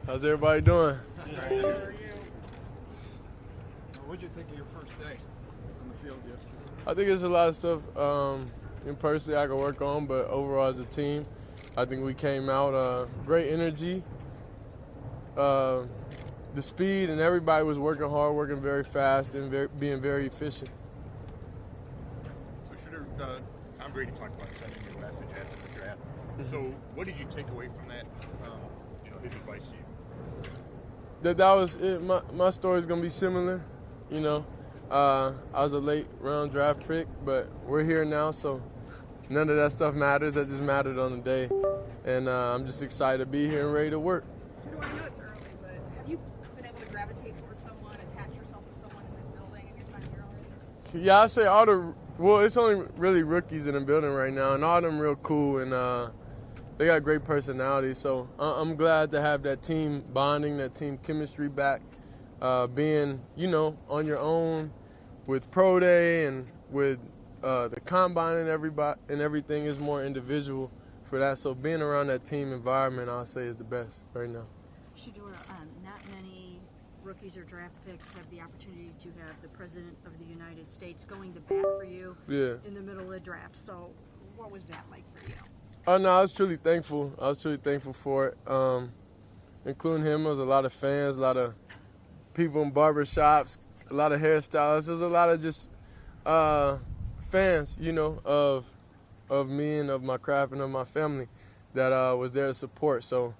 How's everybody doing? How are you? What did you think of your first day on the field yesterday? I think it's a lot of stuff in personally I can work on, but overall as a team, I think we came out great energy. The speed and everybody was working hard, working very fast, and being very efficient. So Shedeur, Tom Brady talked about sending you a message after the draft. So what did you take away from that? His advice to you. That was it. My story's gonna be similar. I was a late round draft pick, but we're here now, so none of that stuff matters. That just mattered on the day, and I'm just excited to be here and ready to work. Shedeur, I know it's early, but have you been able to gravitate towards someone, attach yourself to someone in this building in your time here already? Yeah, I say it's only really rookies in the building right now, and all of them real cool, and they got great personalities. So I'm glad to have that team bonding, that team chemistry back, being, on your own with Pro Day and with the combine and everything is more individual for that. So being around that team environment, I'll say, is the best right now. Shedeur, not many rookies or draft picks have the opportunity to have the President of the United States going to bat for you in the middle of the draft. So what was that like for you? Oh, no, I was truly thankful. For it, including him. There was a lot of fans, a lot of people in barbershops, a lot of hairstylists. There was a lot of just fans, of me and of my craft and of my family that was there to support. So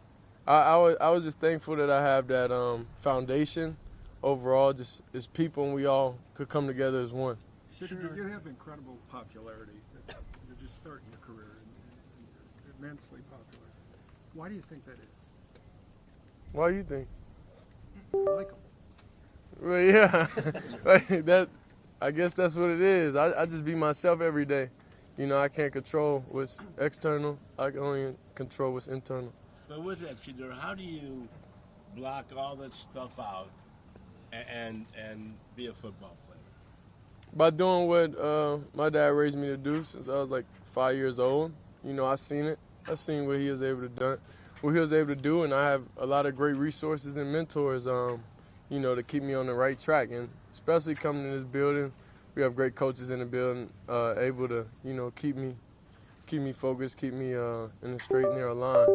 I was just thankful that I have that foundation overall, just as people, and we all could come together as one. Shedeur, you have incredible popularity. You're just starting your career. Immensely popular. Why do you think that is? Why do you think? I like them. Well, yeah, like that. I guess that's what it is. I just be myself every day. I can't control what's external. I can only control what's internal. But with that, Shedeur, how do you block all that stuff out and be a football player? By doing what my dad raised me to do since I was like 5 years old. I seen it. I seen what he was able to do, and I have a lot of great resources and mentors, to keep me on the right track. And especially coming to this building, we have great coaches in the building, able to, keep me focused, keep me in the straight and narrow line.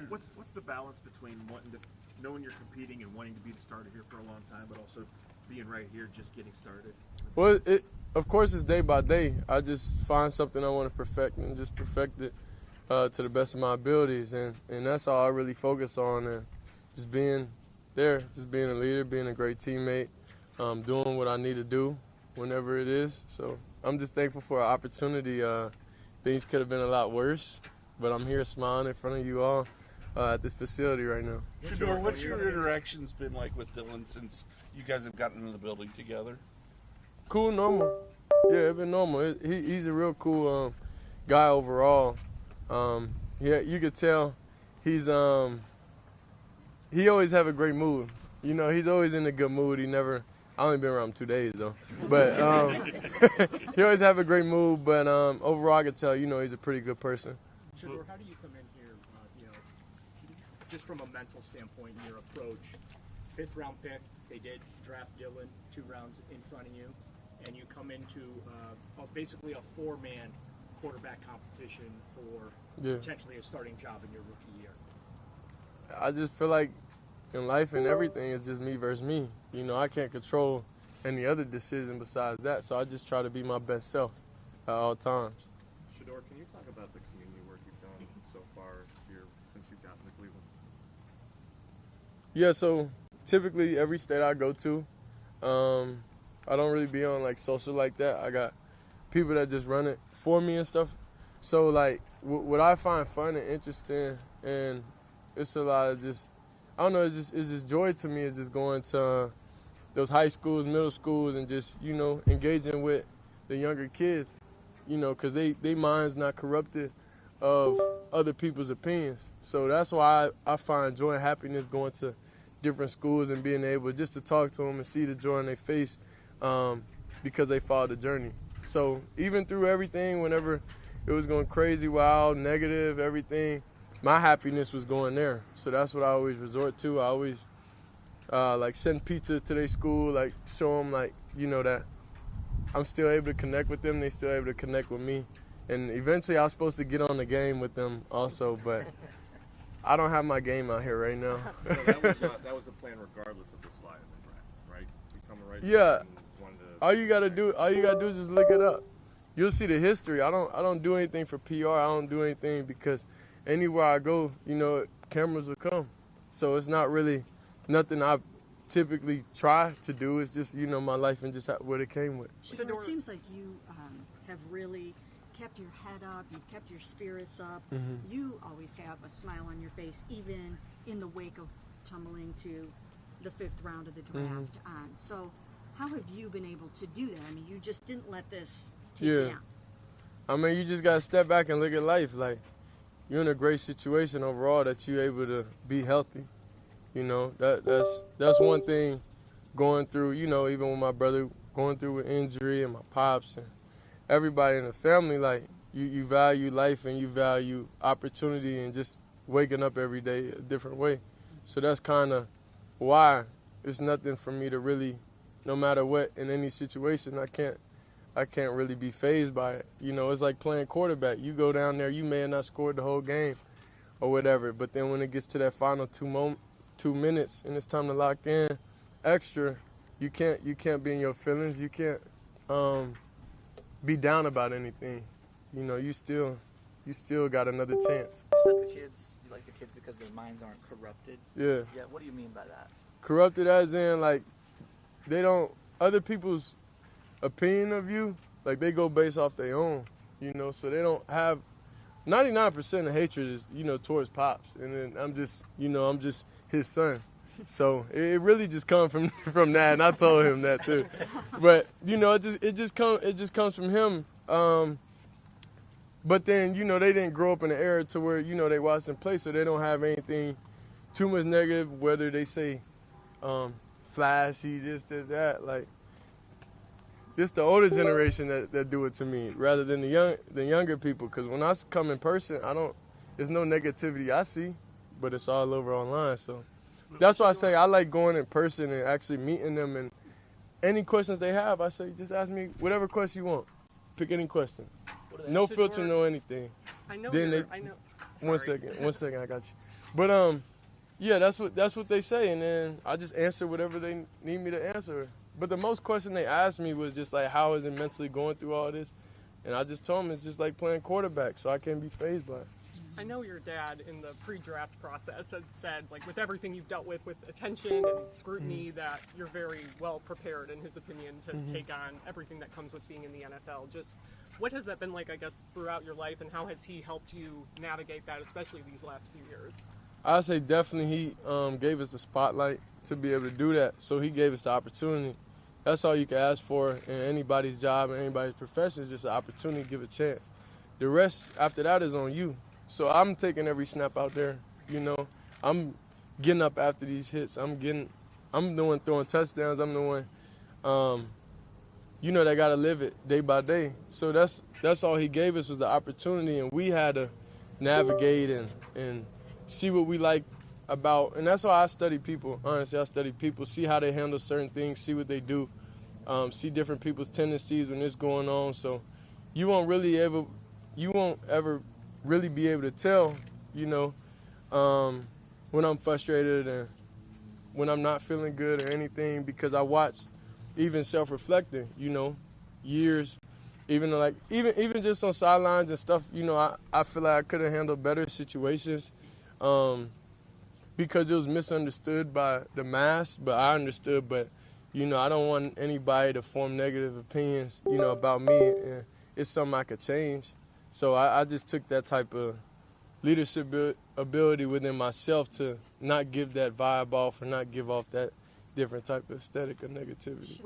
What's the balance between knowing you're competing and wanting to be the starter here for a long time, but also being right here, just getting started? Well, of course, it's day by day. I just find something I want to perfect and just perfect it to the best of my abilities. And that's all I really focus on. And just being there, just being a leader, being a great teammate, doing what I need to do whenever it is. So I'm just thankful for an opportunity. Things could have been a lot worse, but I'm here smiling in front of you all at this facility right now. Shedeur, what's your interactions been like with Dylan since you guys have gotten into the building together? Cool, normal. Yeah, it's been normal. He's a real cool guy overall. Yeah, you could tell he always have a great mood. He's always in a good mood. I only been around him 2 days though, but he always have a great mood. But overall, I could tell he's a pretty good person. Shedeur, how do you come in here, just from a mental standpoint in your approach? 5th round pick, they did draft Dylan 2 rounds in front of you, and you come into basically a 4-man quarterback competition for potentially a starting job in your rookie year. I just feel like in life and everything, it's just me versus me. I can't control any other decision besides that, so I just try to be my best self at all times. Shedeur, can you talk about the community work you've done so far here since you've gotten to Cleveland? Yeah, so typically every state I go to, I don't really be on like social like that. I got people that just run it for me and stuff. So like what I find fun and interesting, and it's a lot of just, I don't know, it's just joy to me. It's just going to those high schools, middle schools, and just, engaging with the younger kids, because they minds not corrupted of other people's opinions. So that's why I find joy and happiness going to different schools and being able just to talk to them and see the joy on their face because they followed the journey. So even through everything, whenever it was going crazy, wild, negative, everything, my happiness was going there. So that's what I always resort to. I always like send pizza to their school, like show them like, you know, that I'm still able to connect with them. They still able to connect with me. And eventually I was supposed to get on the game with them also, but I don't have my game out here right now. So that was the plan regardless of the slide in the draft, right? Become a right Yeah. and wanted to- All you gotta do is just look it up. You'll see the history. I don't do anything for PR. I don't do anything because anywhere I go, you know, cameras will come. So it's not really nothing I typically try to do. It's just, you know, my life and just what it came with. Shedeur, it seems like you have really kept your head up. You've kept your spirits up. Mm-hmm. You always have a smile on your face, even in the wake of tumbling to the 5th round of the draft. So how have you been able to do that? I mean, you just didn't let this take you down. I mean, you just got to step back and look at life. Like, you're in a great situation overall that you're able to be healthy. You know, that's one thing going through, you know, even with my brother going through with injury and my pops and everybody in the family, like, you value life and you value opportunity and just waking up every day a different way. So that's kind of why it's nothing for me to really, no matter what, in any situation, I can't really be fazed by it. You know, it's like playing quarterback. You go down there, you may have not scored the whole game or whatever, but then when it gets to that final 2 minutes and it's time to lock in extra, you can't be in your feelings. You can't be down about anything. You know, you still got another chance. You said you like the kids because their minds aren't corrupted. Yeah. Yeah. What do you mean by that? Corrupted as in, like, other people's opinion of you, like, they go based off their own, you know, so they don't have 99% of hatred is, you know, towards Pops, and then I'm just his son, so it really just comes from that, and I told him that too, but you know, it just comes from him, but then, you know, they didn't grow up in an era to where, you know, they watched them play, so they don't have anything too much negative, whether they say flashy, this, that, like. It's the older generation that do it to me rather than the younger people. Because when I come in person, there's no negativity I see, but it's all over online. So that's why I say I like going in person and actually meeting them. And any questions they have, I say, just ask me whatever question you want. Pick any question. No filter, no anything. I know. Then I know. One second, I got you. But yeah, that's what they say, and then I just answer whatever they need me to answer. But the most question they asked me was just like, how is it mentally going through all this? And I just told them it's just like playing quarterback, so I can't be fazed by it. I know your dad in the pre-draft process had said, like, with everything you've dealt with attention and scrutiny, that you're very well prepared, in his opinion, to take on everything that comes with being in the NFL. Just what has that been like, I guess, throughout your life, and how has he helped you navigate that, especially these last few years? I say definitely he gave us the spotlight to be able to do that, so he gave us the opportunity. That's all you can ask for in anybody's job and anybody's profession, is just an opportunity to give a chance. The rest after that is on you. So I'm taking every snap out there, you know. I'm getting up after these hits. I'm doing throwing touchdowns. I'm doing, you know, they got to live it day by day. So that's all he gave us was the opportunity, and we had to navigate and see what we like about, and that's why I study people. Honestly, I study people, see how they handle certain things, see what they do, see different people's tendencies when it's going on. So you won't ever really be able to tell, you know, when I'm frustrated and when I'm not feeling good or anything, because I watch, even self-reflecting, you know, years, even just on sidelines and stuff, you know, I feel like I could have handled better situations. Because it was misunderstood by the mass, but I understood. But, you know, I don't want anybody to form negative opinions, you know, about me. And it's something I could change. So I just took that type of leadership ability within myself to not give that vibe off or not give off that different type of aesthetic of negativity.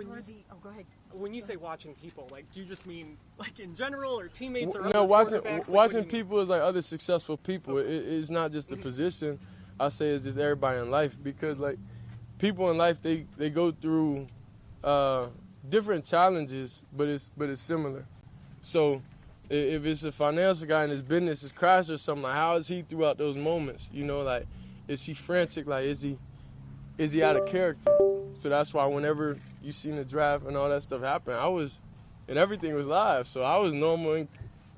Go ahead. When you say watching people, like, do you just mean like in general, or teammates, or no? Watching People is like other successful people. Okay. It's not just the position. I say it's just everybody in life, because like people in life they go through different challenges, but it's similar. So if it's a financial guy and his business is crashed or something, like how is he throughout those moments? You know, like is he frantic? Like is he out of character? So that's why whenever you seen the draft and all that stuff happen, and everything was live. So I was normal.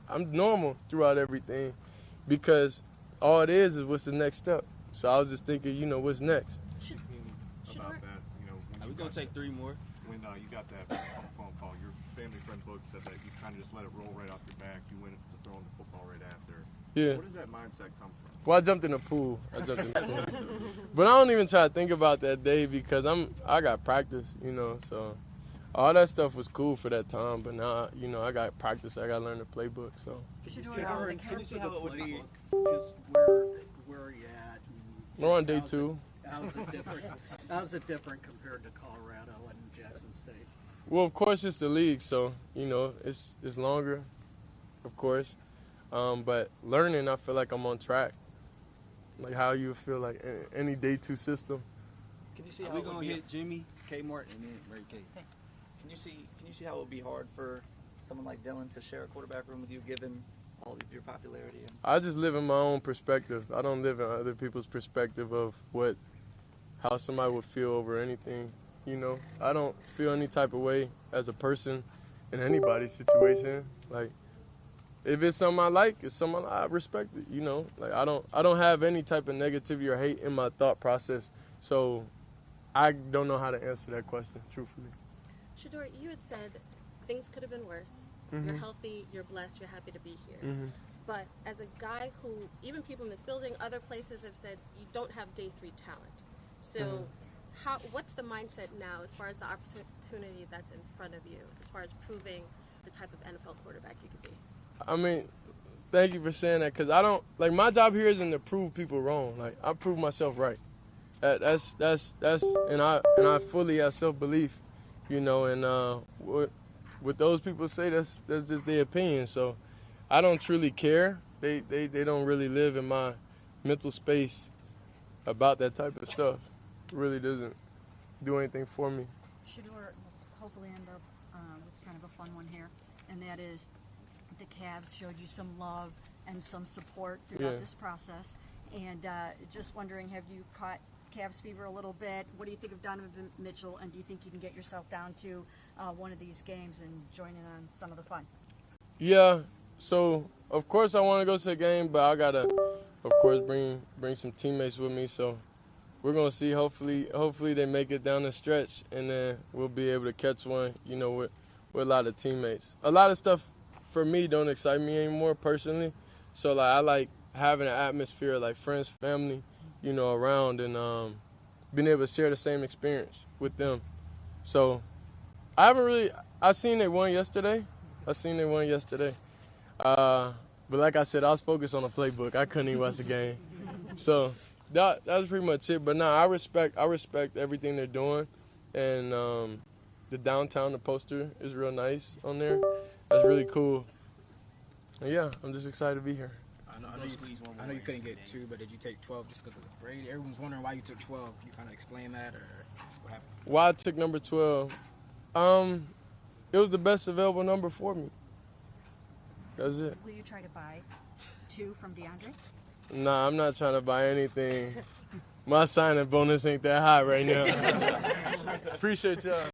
I'm normal throughout everything because all it is what's the next step. So I was just thinking, you know, what's next? About that, you know, when We're going to take 3 more. When you got that phone call, your family friend book said that you kind of just let it roll right off your back. You went to throwing the football right after. Yeah. Where does that mindset come from? Well, I jumped in the pool. But I don't even try to think about that day because I got practice, you know, so all that stuff was cool for that time. But now, you know, I got practice. I got to learn the playbook, so. Can you See how it would be? Just where are you at? We're on day 2. How's it different compared to Colorado and Jackson State? Well, of course, it's the league, so, you know, it's longer, of course. But learning, I feel like I'm on track. Like how you feel like any day 2 system. Can you see how we're going to hit Jimmy, K. Martin, and then Ray K? Can you see how it would be hard for someone like Dylan to share a quarterback room with you, given all of your popularity? I just live in my own perspective. I don't live in other people's perspective of how somebody would feel over anything. You know, I don't feel any type of way as a person in anybody's situation. Like, if it's something I like, it's something I respect it. You know, like I don't have any type of negativity or hate in my thought process. So, I don't know how to answer that question truthfully. Shedeur, you had said things could have been worse. You're healthy, you're blessed, you're happy to be here. But as a guy who, even people in this building, other places have said you don't have day 3 talent. So what's the mindset now as far as the opportunity that's in front of you, as far as proving the type of NFL quarterback you could be? I mean, thank you for saying that, because I don't, like, my job here isn't to prove people wrong. Like, I prove myself right. That's and I fully have self-belief, you know, and what those people say, that's just their opinion. So I don't truly care. They don't really live in my mental space about that type of stuff. It really doesn't do anything for me. Shedeur, let's hopefully end up with kind of a fun one here, and that is the Cavs showed you some love and some support throughout this process. And just wondering, have you caught Cavs fever a little bit? What do you think of Donovan Mitchell, and do you think you can get yourself down to one of these games and join in on some of the fun? Yeah, so of course I want to go to the game, but I gotta, of course, bring some teammates with me. So we're gonna see. Hopefully they make it down the stretch, and then we'll be able to catch one. You know, with a lot of teammates. A lot of stuff for me don't excite me anymore personally. So like I like having an atmosphere like friends, family, you know, around, and being able to share the same experience with them. So I seen they won yesterday. But like I said, I was focused on the playbook. I couldn't even watch the game. So that was pretty much it. But no, I respect everything they're doing. And the downtown, the poster is real nice on there. That's really cool. And yeah, I'm just excited to be here. I know you couldn't get 2, but did you take 12 just because of the Brady? Everyone's wondering why you took 12. Can you kind of explain that, or what happened? Why I took number 12? It was the best available number for me. That's it. Will you try to buy 2 from DeAndre? Nah, I'm not trying to buy anything. My signing bonus ain't that high right now. Appreciate y'all.